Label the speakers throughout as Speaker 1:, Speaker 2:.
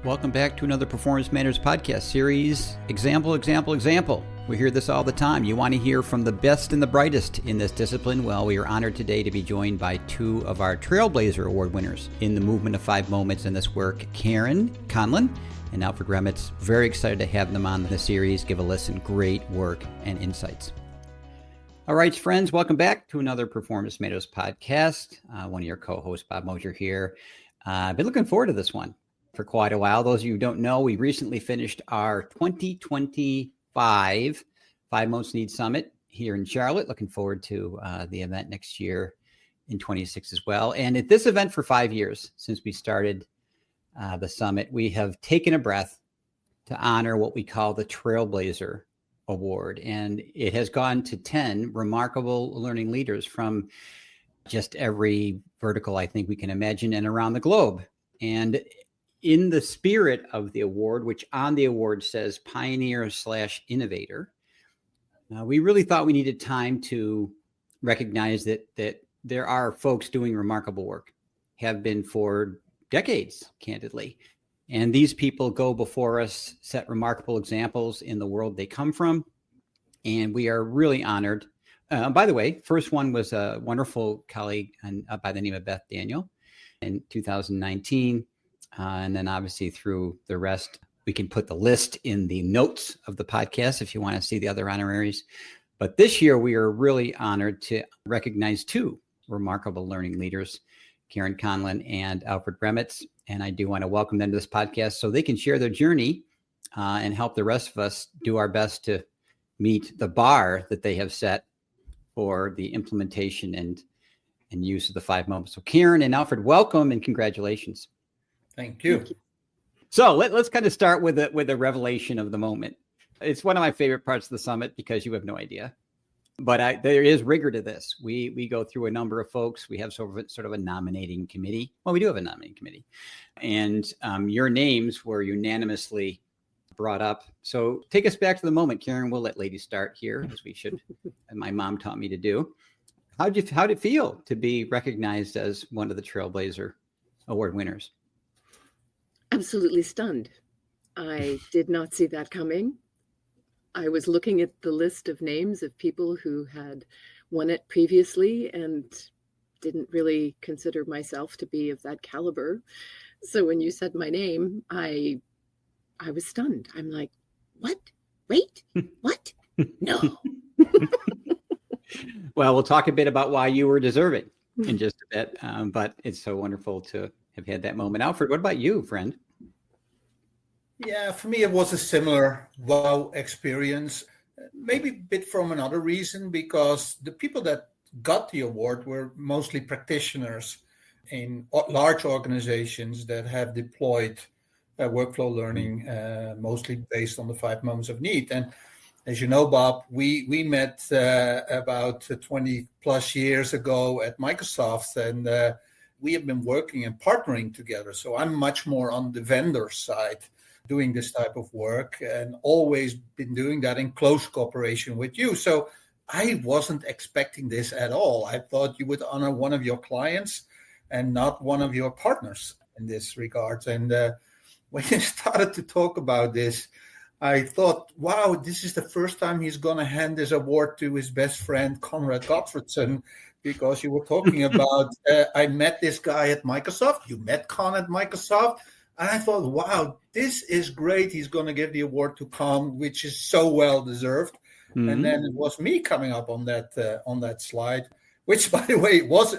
Speaker 1: Welcome back to another Performance Matters podcast series. Example. We hear this all the time. You want to hear from the best and the brightest in this discipline? Well, we are honored today to be joined by two of our Trailblazer Award winners in the movement of 5 moments in this work, Conlin and Alfred Remmits. Very excited to have them on the series. Give a listen. Great work and insights. All right, friends, welcome back to another Performance Matters podcast. One of your co-hosts, Bob Mosher here. I've been looking forward to this one for quite a while. Those of you who don't know, we recently finished our 2025 5 Most Need Summit here in Charlotte. Looking forward to the event next year in 26 as well. And at this event for 5 years, since we started the summit, we have taken a breath to honor what we call the Trailblazer Award. And it has gone to 10 remarkable learning leaders from just every vertical I think we can imagine and around the globe. And in the spirit of the award, which on the award says pioneer/innovator, we really thought we needed time to recognize that there are folks doing remarkable work, have been for decades, candidly. And these people go before us, set remarkable examples in the world they come from. And we are really honored. By the way, first one was a wonderful colleague by the name of Beth Daniel in 2019. And then obviously through the rest, we can put the list in the notes of the podcast if you want to see the other honoraries. But this year, we are really honored to recognize 2 remarkable learning leaders, Conlin and Alfred Remmits. And I do want to welcome them to this podcast so they can share their journey and help the rest of us do our best to meet the bar that they have set for the implementation and use of the 5 moments. So Karen and Alfred, welcome and congratulations.
Speaker 2: Thank you.
Speaker 1: So let's kind of start with a revelation of the moment. It's one of my favorite parts of the summit because you have no idea. But there is rigor to this. We go through a number of folks. We have sort of a nominating committee. Well, we do have a nominating committee. And your names were unanimously brought up. So take us back to the moment, Karen. We'll let ladies start here, as we should. And my mom taught me to do. How did it feel to be recognized as one of the Trailblazer Award winners?
Speaker 3: Absolutely stunned. I did not see that coming. I was looking at the list of names of people who had won it previously and didn't really consider myself to be of that caliber. So when you said my name, I was stunned. I'm like, what? Wait, what? No.
Speaker 1: Well, we'll talk a bit about why you were deserving in just a bit, but it's so wonderful to have had that moment. Alfred, what about you, friend?
Speaker 2: Yeah, for me, it was a similar wow experience, maybe a bit from another reason, because the people that got the award were mostly practitioners in large organizations that have deployed workflow learning, mostly based on the 5 moments of need. And as you know, Bob, we met about 20 plus years ago at Microsoft, and we have been working and partnering together. So I'm much more on the vendor side, doing this type of work, and always been doing that in close cooperation with you. So I wasn't expecting this at all. I thought you would honor one of your clients and not one of your partners in this regard. And when you started to talk about this, I thought, wow, this is the first time he's going to hand this award to his best friend, Conrad Gottfredson, because you were talking about, I met this guy at Microsoft. You met Con at Microsoft. And I thought, wow, this is great. He's going to give the award to Con, which is so well deserved. Mm-hmm. And then it was me coming up on that slide, which, by the way, was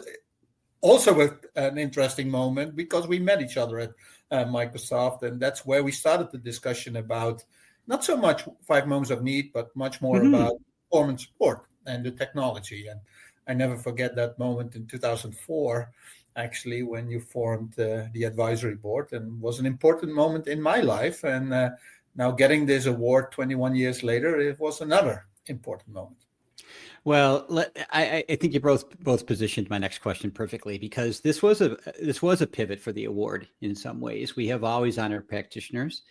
Speaker 2: also an interesting moment because we met each other at Microsoft. And that's where we started the discussion about not so much 5 moments of need, but much more about performance support and the technology. And I never forget that moment in 2004. Actually, when you formed the advisory board, and was an important moment in my life. And now getting this award 21 years later, it was another important moment.
Speaker 1: Well, I think you both positioned my next question perfectly, because this was a pivot for the award in some ways. We have always honored practitioners.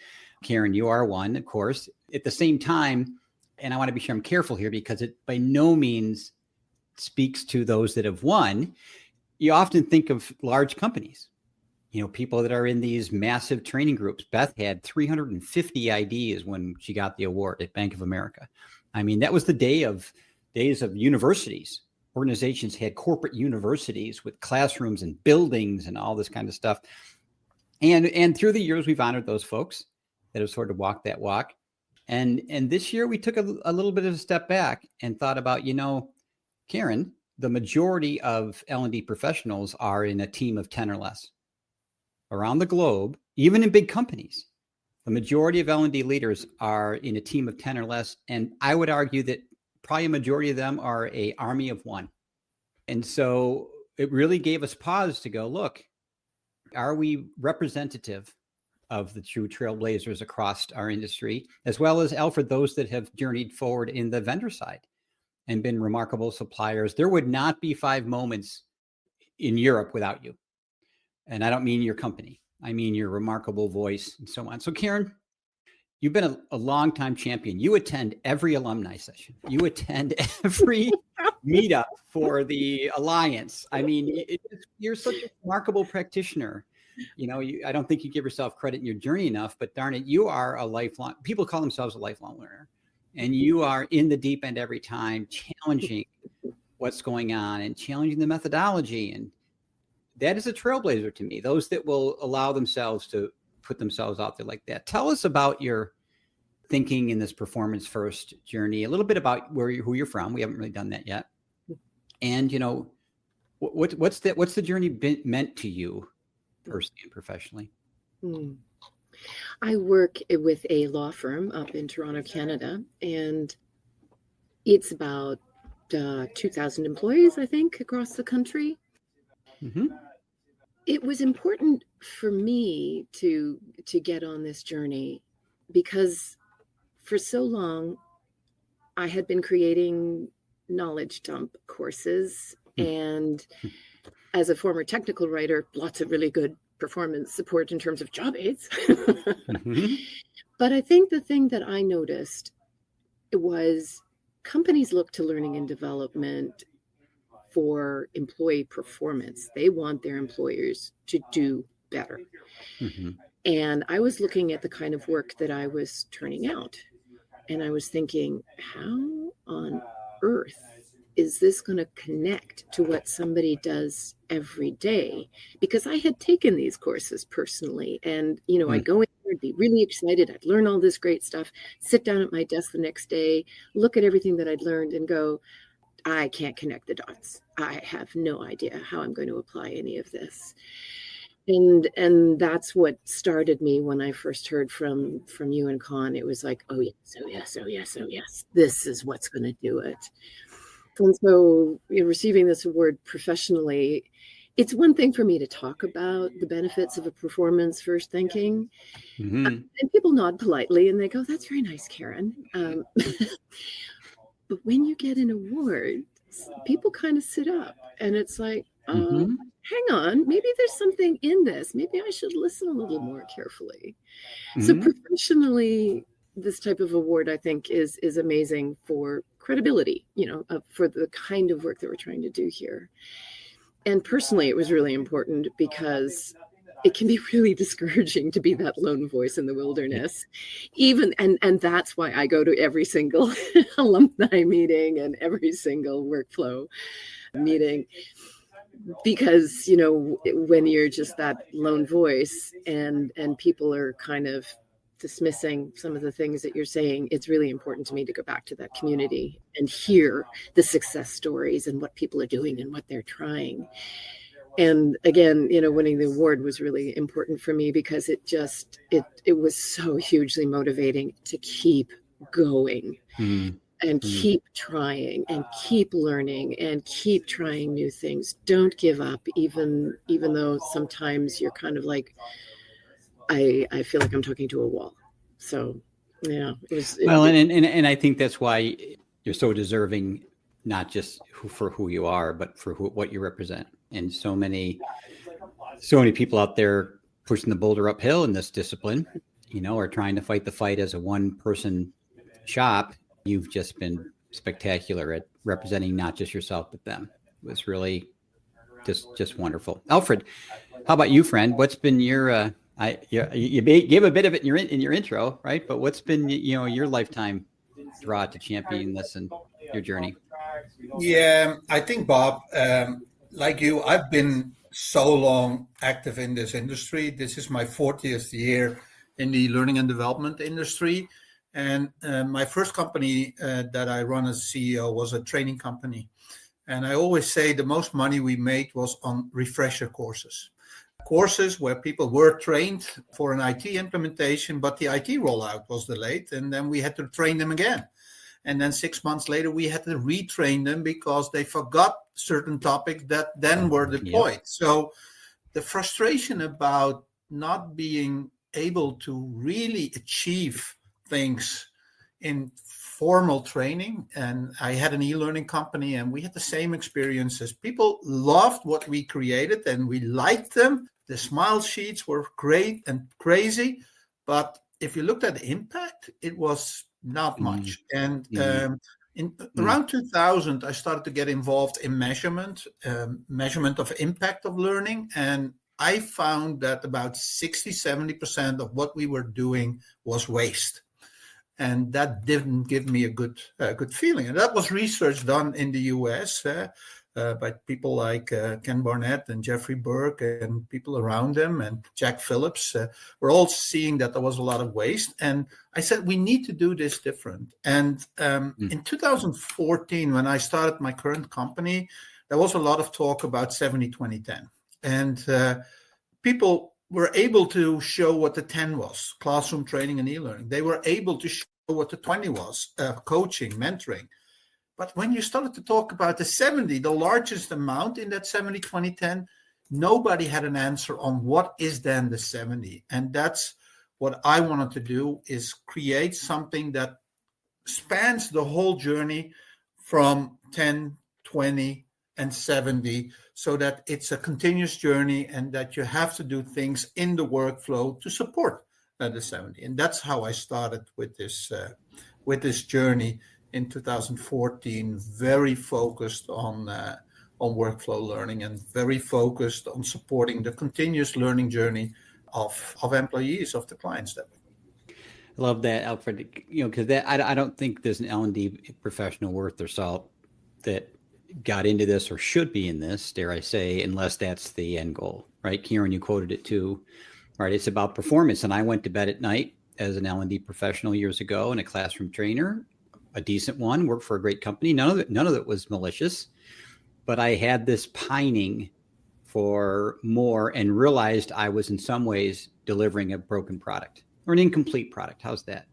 Speaker 1: Karen, you are one, of course. At the same time, and I want to be sure I'm careful here because it by no means speaks to those that have won. You often think of large companies, people that are in these massive training groups. Beth had 350 IDs when she got the award at Bank of America. I mean, that was the days of universities. Organizations had corporate universities with classrooms and buildings and all this kind of stuff. And through the years, we've honored those folks that have sort of walked that walk. And this year we took a little bit of a step back and thought about, Karen, the majority of L&D professionals are in a team of 10 or less. Around the globe, even in big companies, the majority of L&D leaders are in a team of 10 or less. And I would argue that probably a majority of them are an army of one. And so it really gave us pause to go, look, are we representative of the true trailblazers across our industry, as well as, Alfred, those that have journeyed forward in the vendor side and been remarkable suppliers? There would not be 5 moments in Europe without you. And I don't mean your company. I mean your remarkable voice and so on. So Karen, you've been a long-time champion. You attend every alumni session. You attend every meetup for the Alliance. I mean, you're such a remarkable practitioner. I don't think you give yourself credit in your journey enough, but darn it, you are a lifelong, people call themselves a lifelong learner. And you are in the deep end every time, challenging what's going on and challenging the methodology. And that is a trailblazer to me, those that will allow themselves to put themselves out there like that. Tell us about your thinking in this performance first journey, a little bit about who you're from. We haven't really done that yet. And, what's the journey meant to you personally and professionally?
Speaker 3: I work with a law firm up in Toronto, Canada, and it's about 2,000 employees, I think, across the country. Mm-hmm. It was important for me to get on this journey because for so long I had been creating knowledge dump courses, and as a former technical writer, lots of really good performance support in terms of job aids. Mm-hmm. But I think the thing that I noticed was companies look to learning and development for employee performance. They want their employers to do better. Mm-hmm. And I was looking at the kind of work that I was turning out, and I was thinking, how on earth is this going to connect to what somebody does every day? Because I had taken these courses personally, and I'd go in there, I'd be really excited, I'd learn all this great stuff, sit down at my desk the next day, look at everything that I'd learned and go, I can't connect the dots. I have no idea how I'm going to apply any of this. And that's what started me when I first heard from you and Con. It was like, oh yes, this is what's going to do it. And so receiving this award professionally, it's one thing for me to talk about the benefits of a performance first thinking. Mm-hmm. And people nod politely and they go, that's very nice, Karen. But when you get an award, people kind of sit up and it's like, oh, hang on, maybe there's something in this. Maybe I should listen a little more carefully. Mm-hmm. So professionally, this type of award, I think, is amazing for credibility, for the kind of work that we're trying to do here. And personally, it was really important because it can be really discouraging to be that lone voice in the wilderness. And that's why I go to every single alumni meeting and every single workflow meeting. Because, when you're just that lone voice and people are kind of dismissing some of the things that you're saying, it's really important to me to go back to that community and hear the success stories and what people are doing and what they're trying. And again, winning the award was really important for me because it was so hugely motivating to keep going. Mm-hmm. And keep trying and keep learning and keep trying new things. Don't give up, even though sometimes you're kind of like, I feel like I'm talking to a wall. So, yeah.
Speaker 1: And I think that's why you're so deserving, not just for who you are, but for what you represent. And so many people out there pushing the boulder uphill in this discipline, are trying to fight the fight as a one-person shop. You've just been spectacular at representing not just yourself, but them. It was really just wonderful. Alfred, How about you, friend? What's been your you gave a bit of it in your intro, right? But what's been your lifetime draw to champion this and your journey?
Speaker 2: Yeah, I think, Bob, like you, I've been so long active in this industry. This is my 40th year in the learning and development industry. And my first company that I run as CEO was a training company. And I always say the most money we made was on refresher courses. Courses where people were trained for an IT implementation, but the IT rollout was delayed. And then we had to train them again. And then 6 months later, we had to retrain them because they forgot certain topics that then were deployed. Yep. So the frustration about not being able to really achieve things in formal training, and I had an e-learning company and we had the same experiences. People loved what we created and we liked them. The smile sheets were great and crazy, but if you looked at the impact, it was not much. And around 2000, I started to get involved in measurement of impact of learning. And I found that about 60-70% of what we were doing was waste. And that didn't give me a good feeling. And that was research done in the US by people like Ken Barnett and Jeffrey Burke and people around them and Jack Phillips. We're all seeing that there was a lot of waste. And I said, we need to do this different. And in 2014, when I started my current company, there was a lot of talk about 70-20-10. And people were able to show what the 10 was, classroom training and e-learning. They were able to show what the 20 was, coaching, mentoring. But when you started to talk about the 70, the largest amount in that 70-20-10, nobody had an answer on what is then the 70. And that's what I wanted to do, is create something that spans the whole journey from 10, 20, and 70, so that it's a continuous journey and that you have to do things in the workflow to support the 70. And that's how I started with this journey in 2014, very focused on workflow learning and very focused on supporting the continuous learning journey of employees, of the clients that we.
Speaker 1: I love that, Alfred, because I don't think there's an L&D professional worth their salt that got into this or should be in this, dare I say, unless that's the end goal, right? Kieran, you quoted it too, right? It's about performance. And I went to bed at night as an L&D professional years ago and a classroom trainer, a decent one, worked for a great company. None of it was malicious, but I had this pining for more and realized I was in some ways delivering a broken product or an incomplete product. How's that?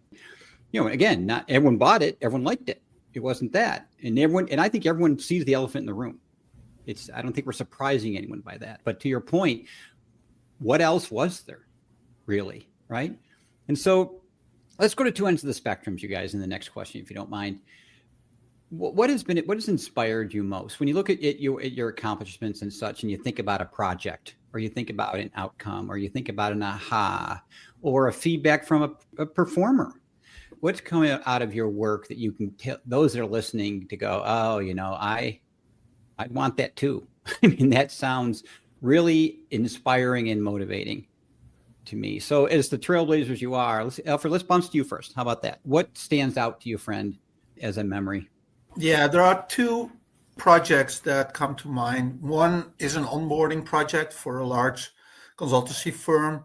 Speaker 1: Again, not everyone bought it. Everyone liked it. It wasn't that. And I think everyone sees the elephant in the room. I don't think we're surprising anyone by that. But to your point, what else was there really, right? And so let's go to two ends of the spectrums, you guys, in the next question, if you don't mind. What has inspired you most when you look at your accomplishments and such, and you think about a project, or you think about an outcome, or you think about an aha, or a feedback from a performer? What's coming out of your work that you can tell those that are listening to go, oh, I want that too. I mean, that sounds really inspiring and motivating to me. So as the trailblazers you are, Alfred, let's bounce to you first. How about that? What stands out to you, friend, as a memory?
Speaker 2: Yeah, there are two projects that come to mind. One is an onboarding project for a large consultancy firm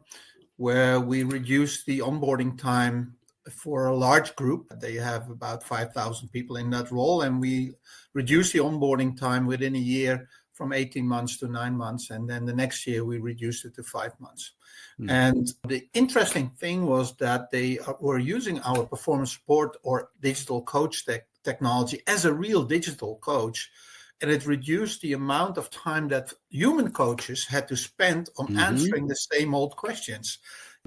Speaker 2: where we reduced the onboarding time for a large group. They have about 5,000 people in that role, and we reduced the onboarding time within a year from 18 months to 9 months. And then the next year we reduced it to 5 months. Mm-hmm. And the interesting thing was that they were using our performance support or digital coach technology as a real digital coach. And it reduced the amount of time that human coaches had to spend on answering the same old questions.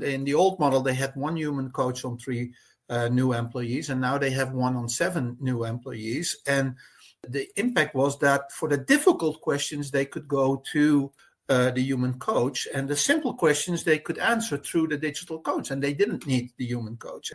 Speaker 2: In the old model, they had one human coach on 3 new employees, and now they have one on 7 new employees. And the impact was that for the difficult questions, they could go to the human coach, and the simple questions they could answer through the digital coach, and they didn't need the human coach.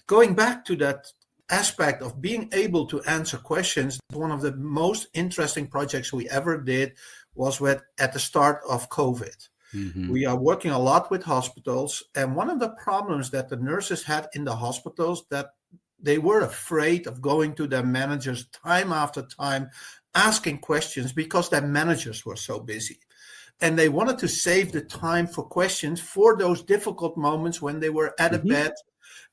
Speaker 2: Going back to that aspect of being able to answer questions, one of the most interesting projects we ever did was at the start of COVID.
Speaker 1: Mm-hmm.
Speaker 2: We are working a lot with hospitals, and one of the problems that the nurses had in the hospitals, that they were afraid of going to their managers time after time, asking questions, because their managers were so busy. And they wanted to save the time for questions for those difficult moments when they were at a bed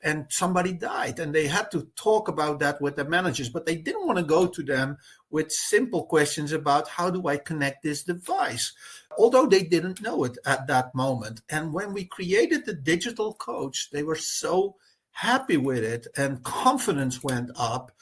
Speaker 2: and somebody died, and they had to talk about that with their managers, but they didn't want to go to them with simple questions about how do I connect this device, although they didn't know it at that moment. And when we created the digital coach, they were so happy with it, and confidence went up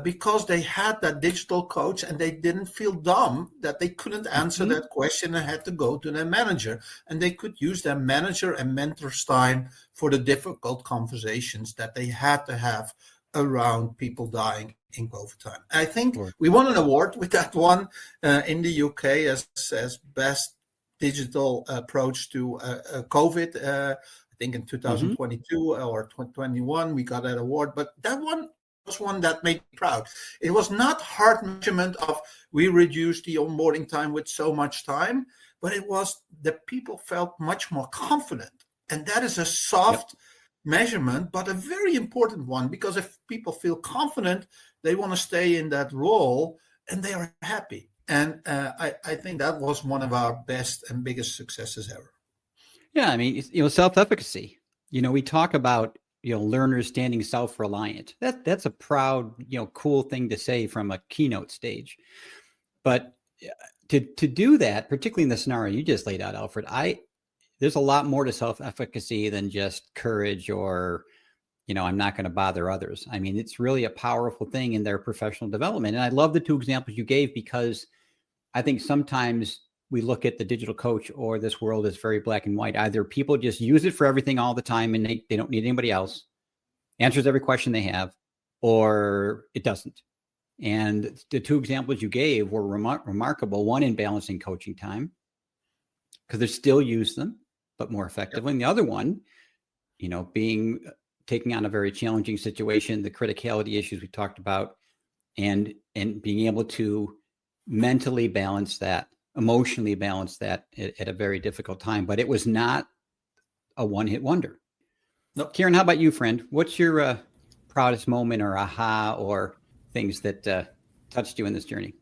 Speaker 2: because they had that digital coach, and they didn't feel dumb that they couldn't answer that question and had to go to their manager, and they could use their manager and mentor's time for the difficult conversations that they had to have around people dying in COVID time. I think we won an award with that one in the UK as best digital approach to COVID. I think in 2022 or 2021 we got that award, but that one was one that made me proud. It was not hard measurement of we reduced the onboarding time with so much time, but it was that people felt much more confident. And that is a soft measurement, but a very important one, because if people feel confident, they want to stay in that role and they are happy. And I think that was one of our best and biggest successes ever.
Speaker 1: Yeah, I mean, self-efficacy. We talk about learners standing self-reliant. That's a proud, cool thing to say from a keynote stage. But to do that, particularly in the scenario you just laid out, Alfred, there's a lot more to self-efficacy than just courage or, I'm not going to bother others. I mean, it's really a powerful thing in their professional development. And I love the two examples you gave, because I think sometimes we look at the digital coach or this world as very black and white. Either people just use it for everything all the time and they don't need anybody else, answers every question they have, or it doesn't. And the two examples you gave were remarkable. One in balancing coaching time, because they still use them, but more effectively. And the other one, taking on a very challenging situation, the criticality issues we talked about, and being able to mentally balance that, emotionally balance that at a very difficult time. But it was not a one-hit wonder.
Speaker 2: Nope.
Speaker 1: Karen, how about you, friend? What's your proudest moment or aha or things that touched you in this journey?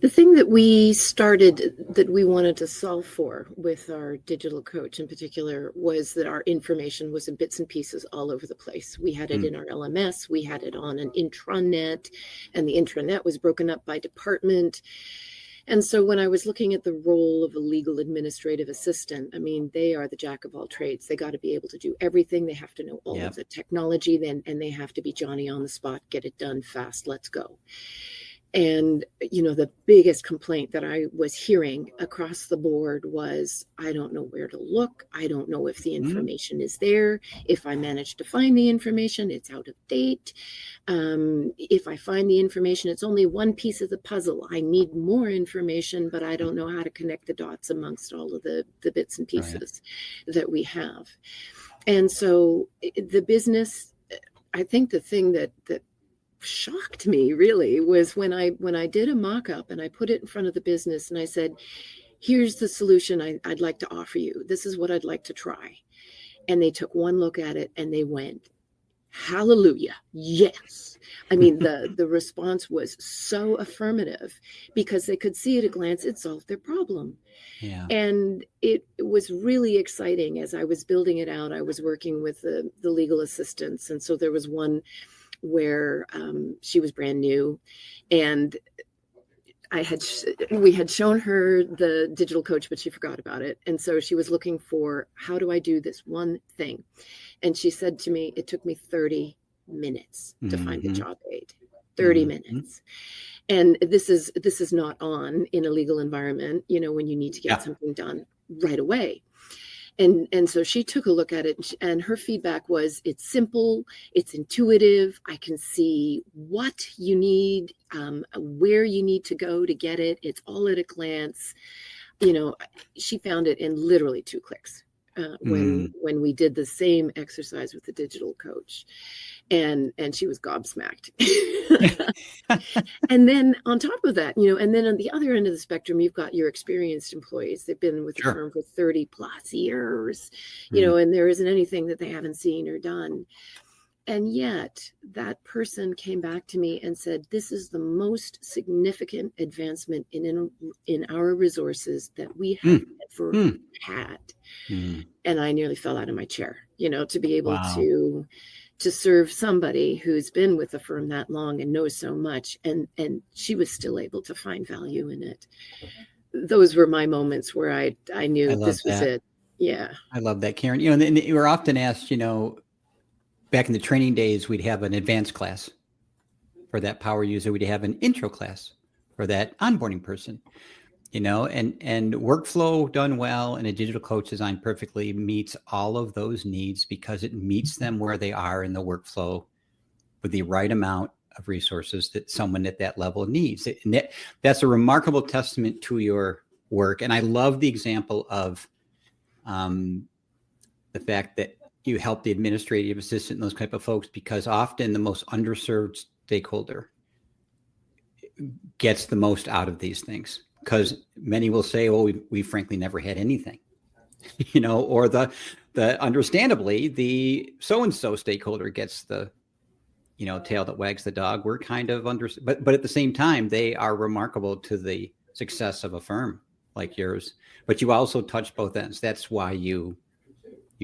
Speaker 3: The thing that we started that we wanted to solve for with our digital coach in particular was that our information was in bits and pieces all over the place. We had it in our LMS, we had it on an intranet, and the intranet was broken up by department. And so when I was looking at the role of a legal administrative assistant, I mean, they are the jack of all trades. They got to be able to do everything. They have to know all of the technology, and they have to be Johnny on the spot, get it done fast, let's go. And, the biggest complaint that I was hearing across the board was, I don't know where to look. I don't know if the information is there. If I manage to find the information, it's out of date. If I find the information, it's only one piece of the puzzle. I need more information, but I don't know how to connect the dots amongst all of the bits and pieces that we have. And so the business, I think the thing that shocked me really was when I did a mock-up and I put it in front of the business and I said, here's the solution I'd like to offer you. This is what I'd like to try. And they took one look at it and they went, hallelujah, yes. I mean, the response was so affirmative because they could see at a glance it solved their problem.
Speaker 1: Yeah.
Speaker 3: And it was really exciting. As I was building it out, I was working with the legal assistants. And so there was one where she was brand new, and we had shown her the digital coach, but she forgot about it. And so she was looking for, how do I do this one thing? And she said to me, it took me 30 minutes to find the job aid. 30 minutes. And this is not on in a legal environment, when you need to get something done right away. And so she took a look at it, and her feedback was, it's simple, it's intuitive, I can see what you need, where you need to go to get it, it's all at a glance. She found it in literally 2 clicks. when we did the same exercise with the digital coach, and she was gobsmacked. And then on top of that, and then on the other end of the spectrum, you've got your experienced employees. They've been with the firm for 30 plus years, and there isn't anything that they haven't seen or done. And yet that person came back to me and said, this is the most significant advancement in our resources that we have ever had. And I nearly fell out of my chair, to be able to serve somebody who's been with the firm that long and knows so much. And she was still able to find value in it. Those were my moments where I knew this was it. Yeah.
Speaker 1: I love that, Karen. And you were often asked, back in the training days, we'd have an advanced class for that power user. We'd have an intro class for that onboarding person, and workflow done well and a digital coach designed perfectly meets all of those needs because it meets them where they are in the workflow with the right amount of resources that someone at that level needs. And that's a remarkable testament to your work. And I love the example of the fact that you help the administrative assistant and those type of folks, because often the most underserved stakeholder gets the most out of these things, because many will say, well, we frankly never had anything, or the understandably the so-and-so stakeholder gets the, tail that wags the dog. We're kind of but at the same time, they are remarkable to the success of a firm like yours, but you also touch both ends. That's why you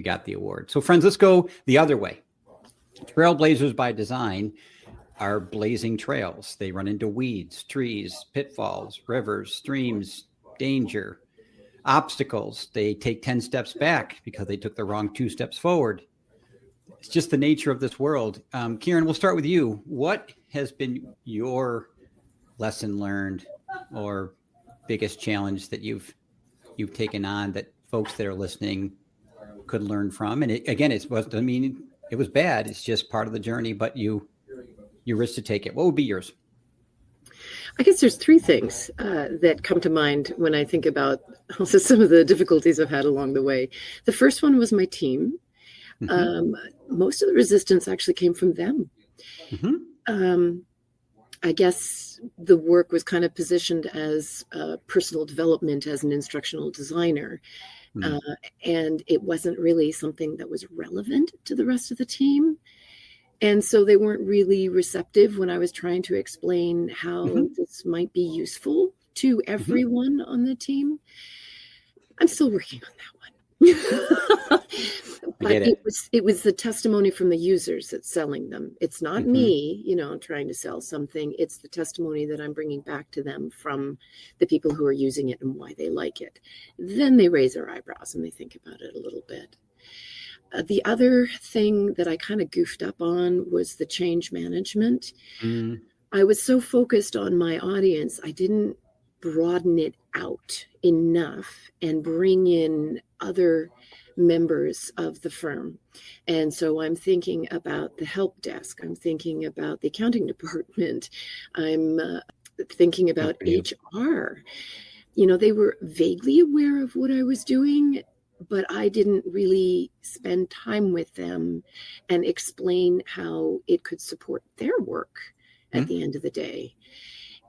Speaker 1: got the award. So friends, let's go the other way. Trailblazers by design are blazing trails. They run into weeds, trees, pitfalls, rivers, streams, danger, obstacles. They take 10 steps back because they took the wrong 2 steps forward. It's just the nature of this world. Kieran, we'll start with you. What has been your lesson learned or biggest challenge that you've taken on that folks that are listening could learn from? And it was bad. It's just part of the journey, but you risked to take it. What would be yours?
Speaker 3: I guess there's 3 things that come to mind when I think about also some of the difficulties I've had along the way. The first one was my team. Most of the resistance actually came from them. I guess the work was kind of positioned as personal development as an instructional designer. And it wasn't really something that was relevant to the rest of the team. And so they weren't really receptive when I was trying to explain how this might be useful to everyone on the team. I'm still working on that one. But it was the testimony from the users that's selling them. It's not me, trying to sell something. It's the testimony that I'm bringing back to them from the people who are using it and why they like it. Then they raise their eyebrows and they think about it a little bit. The other thing that I kind of goofed up on was the change management. I was so focused on my audience, I didn't broaden it out enough and bring in other members of the firm. And so I'm thinking about the help desk. I'm thinking about the accounting department. I'm thinking about HR. They were vaguely aware of what I was doing, but I didn't really spend time with them and explain how it could support their work at the end of the day.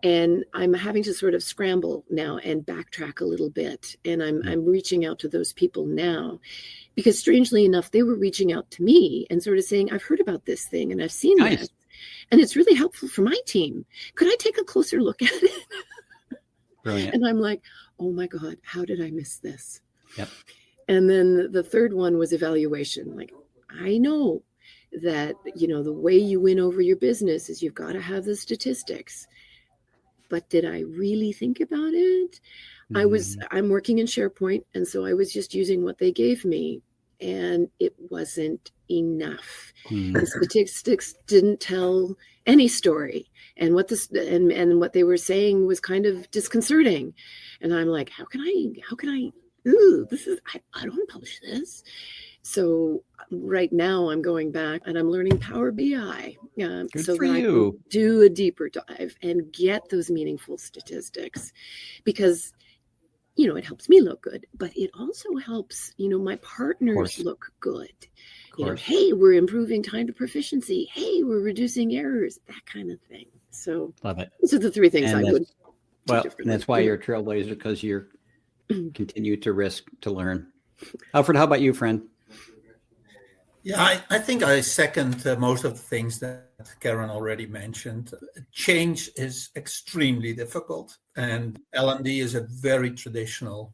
Speaker 3: And I'm having to sort of scramble now and backtrack a little bit. And I'm reaching out to those people now, because strangely enough, they were reaching out to me and sort of saying, I've heard about this thing and I've seen this, and it's really helpful for my team. Could I take a closer look at it?
Speaker 1: Brilliant.
Speaker 3: And I'm like, oh my God, how did I miss this?
Speaker 1: Yep.
Speaker 3: And then the third one was evaluation. Like, I know that, the way you win over your business is you've got to have the statistics. But did I really think about it? I'm working in SharePoint. And so I was just using what they gave me, and it wasn't enough. The statistics didn't tell any story. And what what they were saying was kind of disconcerting. And I'm like, how can I, I don't publish this. So right now I'm going back and I'm learning Power BI so that I can do a deeper dive and get those meaningful statistics, because it helps me look good, but it also helps, my partners look good. Hey, we're improving time to proficiency. Hey, we're reducing errors, that kind of thing. So
Speaker 1: love it.
Speaker 3: Those are the three things I would do differently.
Speaker 1: And that's why you're a trailblazer, because you're continue to risk to learn. Alfred, how about you, friend?
Speaker 2: Yeah, I think I second most of the things that Karen already mentioned. Change is extremely difficult, and L&D is a very traditional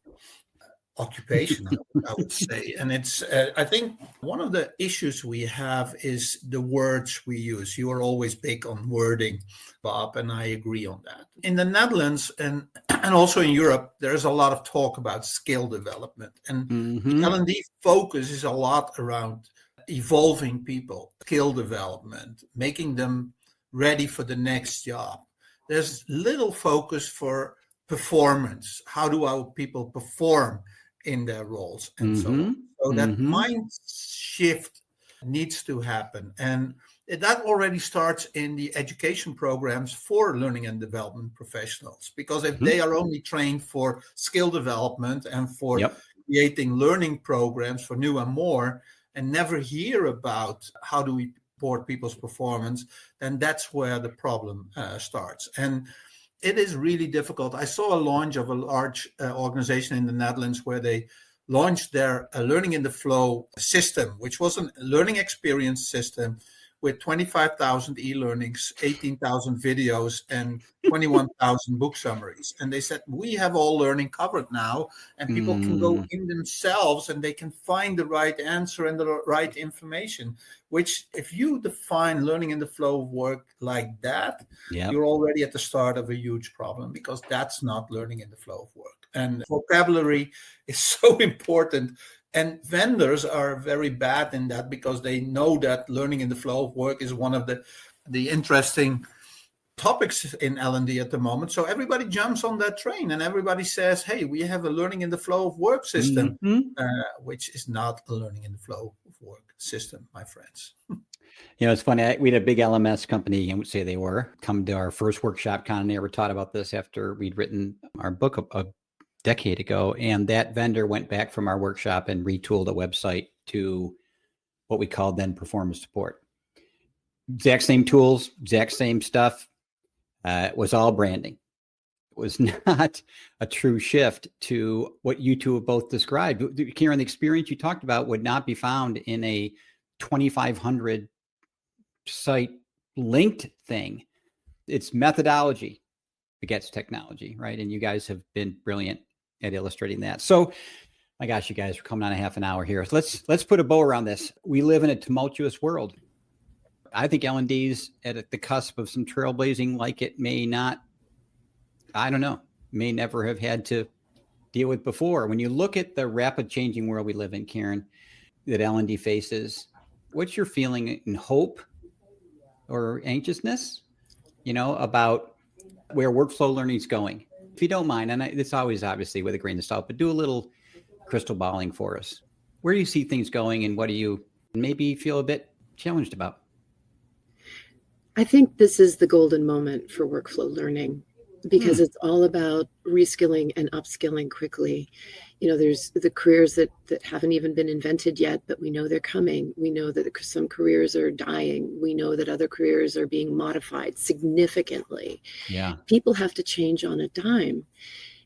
Speaker 2: occupation, I would say. And it's, I think one of the issues we have is the words we use. You are always big on wording, Bob, and I agree on that. In the Netherlands and also in Europe, there's a lot of talk about skill development. And the L&D focus is a lot around evolving people, skill development, making them ready for the next job. There's little focus for performance. How do our people perform in their roles and so on? So that mind shift needs to happen. And that already starts in the education programs for learning and development professionals, because if they are only trained for skill development and for creating learning programs for new and more, and never hear about how do we support people's performance, then that's where the problem starts. And it is really difficult. I saw a launch of a large organization in the Netherlands where they launched their learning in the flow system, which was a learning experience system with 25,000 e-learnings, 18,000 videos, and 21,000 book summaries. And they said, we have all learning covered now, and people can go in themselves and they can find the right answer and the right information, which if you define learning in the flow of work like that, you're already at the start of a huge problem, because that's not learning in the flow of work. And vocabulary is so important. And vendors are very bad in that, because they know that learning in the flow of work is one of the interesting topics in L&D at the moment. So everybody jumps on that train and everybody says, hey, we have a learning in the flow of work system, which is not a learning in the flow of work system, my friends.
Speaker 1: It's funny. We had a big LMS company, I would say they were, come to our first workshop. Con and I were taught about this after we'd written our book a decade ago, and that vendor went back from our workshop and retooled a website to what we called then performance support. Exact same tools, exact same stuff. It was all branding. It was not a true shift to what you two have both described. Karen, the experience you talked about would not be found in a 2,500 site linked thing. It's methodology begets technology, right? And you guys have been brilliant at illustrating that. So, my gosh, you guys are coming on a half an hour here. So let's put a bow around this. We live in a tumultuous world. I think L&D's at the cusp of some trailblazing like it may not, I don't know, may never have had to deal with before. When you look at the rapid changing world we live in, Karen, that L&D faces, what's your feeling in hope or anxiousness, about where workflow learning is going? If you don't mind, and it's always obviously with a grain of salt, but do a little crystal balling for us. Where do you see things going, and what do you maybe feel a bit challenged about?
Speaker 3: I think this is the golden moment for workflow learning, because it's all about reskilling and upskilling quickly. There's the careers that haven't even been invented yet, but we know they're coming. We know that some careers are dying. We know that other careers are being modified significantly.
Speaker 1: Yeah.
Speaker 3: People have to change on a dime.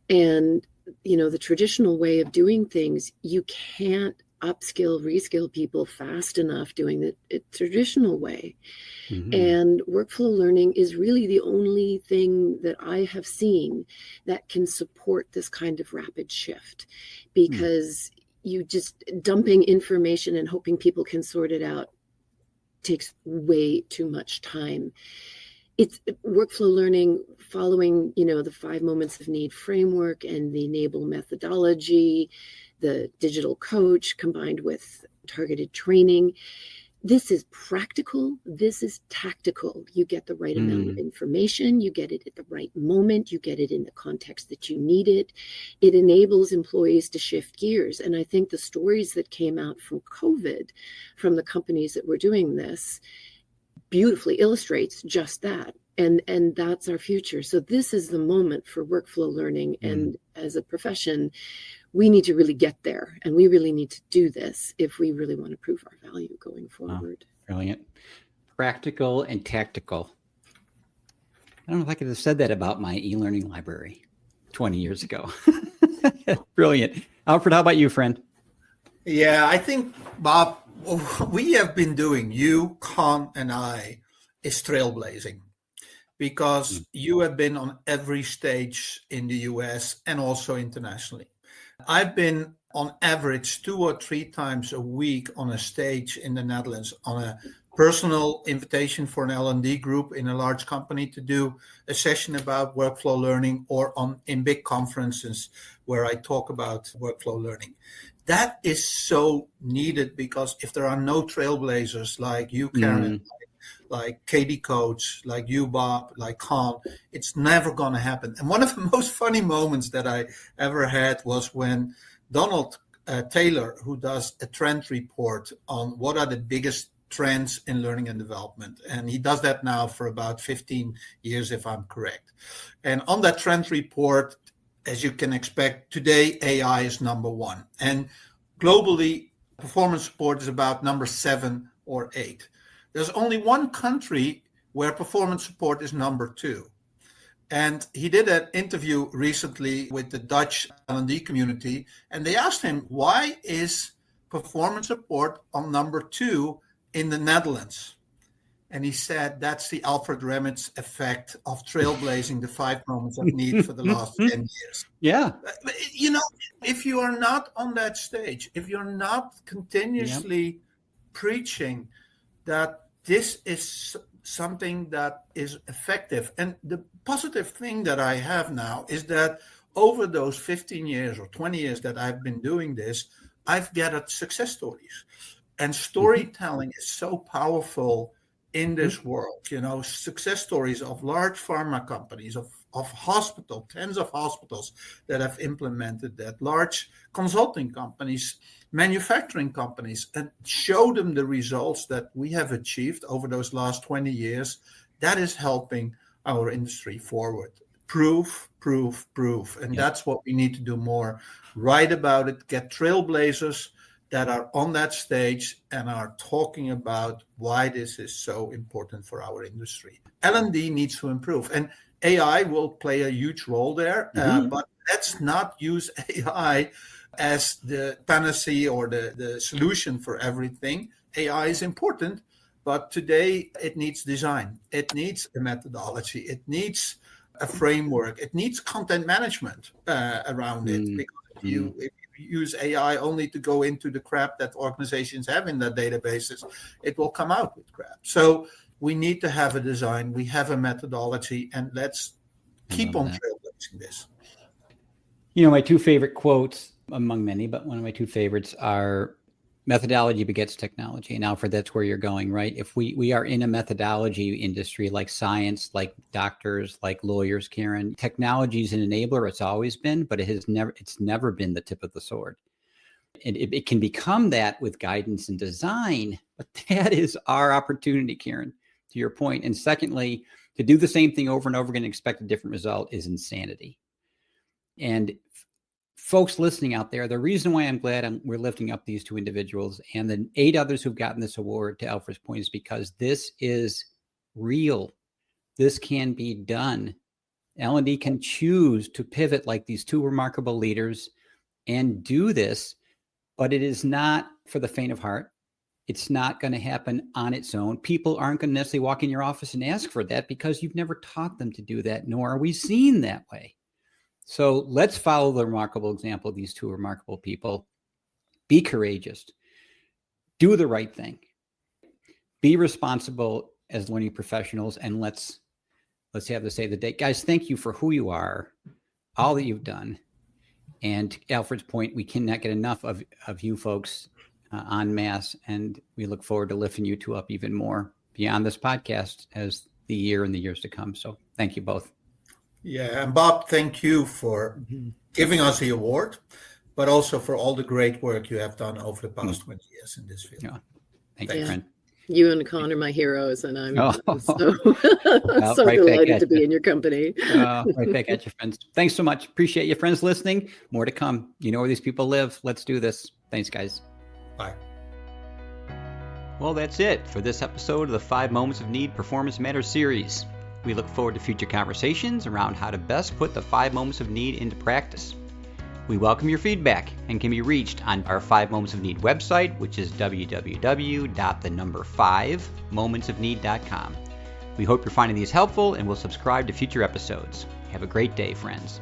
Speaker 3: And, the traditional way of doing things, you can't upskill, reskill people fast enough doing the traditional way. And workflow learning is really the only thing that I have seen that can support this kind of rapid shift, because you just dumping information and hoping people can sort it out takes way too much time. It's workflow learning following, the 5 moments of need framework and the enable methodology, the digital coach combined with targeted training. This is practical. This is tactical. You get the right amount of information. You get it at the right moment. You get it in the context that you need it. It enables employees to shift gears. And I think the stories that came out from COVID, from the companies that were doing this, beautifully illustrates just that. And that's our future. So this is the moment for workflow learning. And as a profession, we need to really get there, and we really need to do this if we really want to prove our value going forward.
Speaker 1: Brilliant. Practical and tactical. I don't know if I could have said that about my e-learning library 20 years ago. Brilliant. Alfred, how about you, friend?
Speaker 2: Yeah, I think, Bob, what we have been doing, you, Con, and I, is trailblazing. Because you have been on every stage in the US and also internationally. I've been on average 2 or 3 times a week on a stage in the Netherlands on a personal invitation for an L&D group in a large company to do a session about workflow learning, or in big conferences where I talk about workflow learning. That is so needed, because if there are no trailblazers like you, Karen, like Katie Coates, like you, Bob, like Con, it's never going to happen. And one of the most funny moments that I ever had was when Donald Taylor, who does a trend report on what are the biggest trends in learning and development, and he does that now for about 15 years, if I'm correct. And on that trend report, as you can expect, today AI is number 1. And globally, performance support is about number 7 or 8. There's only one country where performance support is number 2. And he did an interview recently with the Dutch L&D community, and they asked him, why is performance support on number 2 in the Netherlands? And he said, that's the Alfred Remmits effect of trailblazing the 5 moments of need for the last 10 years.
Speaker 1: Yeah.
Speaker 2: You know, if you are not on that stage, if you're not continuously preaching that this is something that is effective. And the positive thing that I have now is that over those 15 years or 20 years that I've been doing this, I've gathered success stories. And storytelling is so powerful in this world. You know, success stories of large pharma companies, of hospital, tens of hospitals that have implemented that, large consulting companies, manufacturing companies, and show them the results that we have achieved over those last 20 years. That is helping our industry forward. Proof. And that's what we need to do more. Write about it, get trailblazers that are on that stage and are talking about why this is so important for our industry. L&D needs to improve. And AI will play a huge role there, but let's not use AI as the panacea or the solution for everything. AI is important, but today it needs design. It needs a methodology. It needs a framework. It needs content management around it. Because if you use AI only to go into the crap that organizations have in their databases, it will come out with crap. So we need to have a design. We have a methodology, and let's keep on trailblazing this.
Speaker 1: You know, my 2 favorite quotes, among many, but one of my 2 favorites are methodology begets technology. And Alfred, that's where you're going, right? If we are in a methodology industry like science, like doctors, like lawyers, Karen, technology is an enabler. It's always been, but it's never been the tip of the sword. And it can become that with guidance and design, but that is our opportunity, Karen, to your point. And secondly, to do the same thing over and over again and expect a different result is insanity. And folks listening out there, the reason why I'm glad we're lifting up these 2 individuals and the 8 others who've gotten this award, to Alfred's point, is because this is real. This can be done. L&D can choose to pivot like these 2 remarkable leaders and do this, but it is not for the faint of heart. It's not going to happen on its own. People aren't going to necessarily walk in your office and ask for that because you've never taught them to do that, nor are we seen that way. So let's follow the remarkable example of these 2 remarkable people. Be courageous. Do the right thing. Be responsible as learning professionals, and let's have the say of the day. Guys, thank you for who you are, all that you've done. And Alfred's point, we cannot get enough of you folks en masse, and we look forward to lifting you 2 up even more beyond this podcast as the year and the years to come. So thank you both.
Speaker 2: Yeah, and Bob, thank you for giving us the award, but also for all the great work you have done over the past 20 years in this field.
Speaker 1: Yeah. Thank you, friend.
Speaker 3: You and Con are my heroes, and I'm
Speaker 1: Oh.
Speaker 3: so,
Speaker 1: Well,
Speaker 3: so
Speaker 1: right back
Speaker 3: delighted
Speaker 1: at
Speaker 3: to be
Speaker 1: you.
Speaker 3: in your company.
Speaker 1: Right back at you, friends. Thanks so much. Appreciate you, friends, listening. More to come. You know where these people live. Let's do this. Thanks, guys.
Speaker 2: Bye.
Speaker 1: Well, that's it for this episode of the 5 Moments of Need Performance Matters series. We look forward to future conversations around how to best put the 5 Moments of Need into practice. We welcome your feedback and can be reached on our 5 Moments of Need website, which is www.5momentsofneed.com. We hope you're finding these helpful and will subscribe to future episodes. Have a great day, friends.